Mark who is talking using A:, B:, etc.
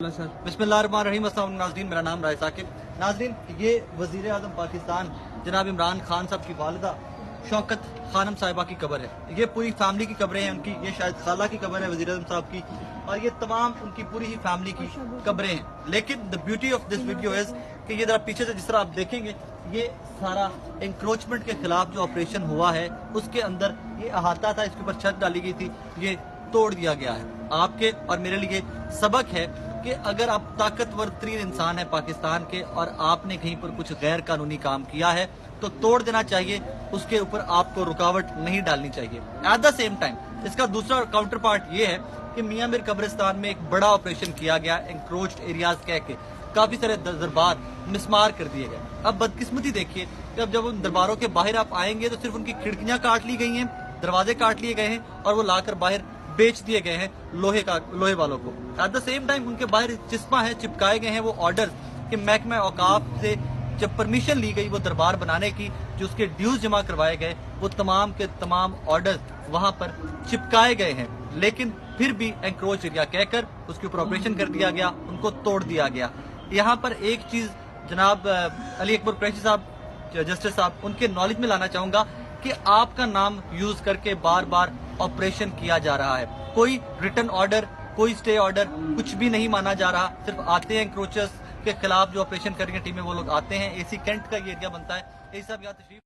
A: बिस्मिल्लाहिर्रहमानिर्रहीम। अस्सलाम वालेकुम नाज़रीन, मेरा नाम राय साकिब। नाज़रीन, ये वज़ीर आज़म पाकिस्तान जनाब इमरान खान साहब की वालिदा शौकत खानम साहिबा की कब्र है। ये पूरी फैमिली की कब्रें हैं उनकी। ये शायद खाला की कब्र है वज़ीर आज़म साहब की, और ये तमाम उनकी पूरी ही फैमिली की कब्रें हैं। लेकिन the beauty of this video is कि ये जरा पीछे से जिस तरह आप देखेंगे, ये सारा इंक्रोचमेंट के खिलाफ जो ऑपरेशन हुआ है उसके अंदर ये अहाता था, इसके ऊपर छत डाली गई थी, ये तोड़ दिया गया है। आपके और मेरे लिए सबक है कि अगर आप ताकतवर तरीन इंसान है पाकिस्तान के और आपने कहीं पर कुछ गैर कानूनी काम किया है तो तोड़ देना चाहिए, उसके ऊपर आपको रुकावट नहीं डालनी चाहिए। एट द सेम टाइम इसका दूसरा काउंटर पार्ट ये है कि मियां मीर कब्रिस्तान में एक बड़ा ऑपरेशन किया गया, इंक्रोच्ड एरियाज कह के काफी सारे दरबार मिसमार कर दिए गए। अब बदकिस्मती देखिए कि अब जब उन दरबारों के बाहर आप आएंगे तो सिर्फ उनकी खिड़कियां काट ली गई हैं, दरवाजे काट लिए गए हैं और वो लाकर बाहर बेच दिए गए हैं लोहे वालों को। एट द सेम टाइम उनके बाहर चिस्पा है, चिपकाए गए हैं वो ऑर्डर कि महकमा औकाफ से जब परमिशन ली गई वो दरबार बनाने की, जो उसके ड्यूज जमा करवाए गए, वो तमाम के तमाम ऑर्डर वहां पर चिपकाए गए हैं। लेकिन फिर भी एंक्रोच एरिया कहकर उसके ऊपर ऑपरेशन कर दिया गया, उनको तोड़ दिया गया। यहाँ पर एक चीज जनाब अली अकबर कुरैशी साहब, जस्टिस साहब, उनके नॉलेज में लाना चाहूंगा कि आपका नाम यूज करके बार बार ऑपरेशन किया जा रहा है। कोई रिटर्न ऑर्डर, कोई स्टे ऑर्डर, कुछ भी नहीं माना जा रहा। सिर्फ आते हैं एंक्रोचर्स के खिलाफ जो ऑपरेशन करेंगे टीमें, वो लोग आते हैं। एसी कैंट का ये एरिया बनता है। यही सब यहाँ तशरीफ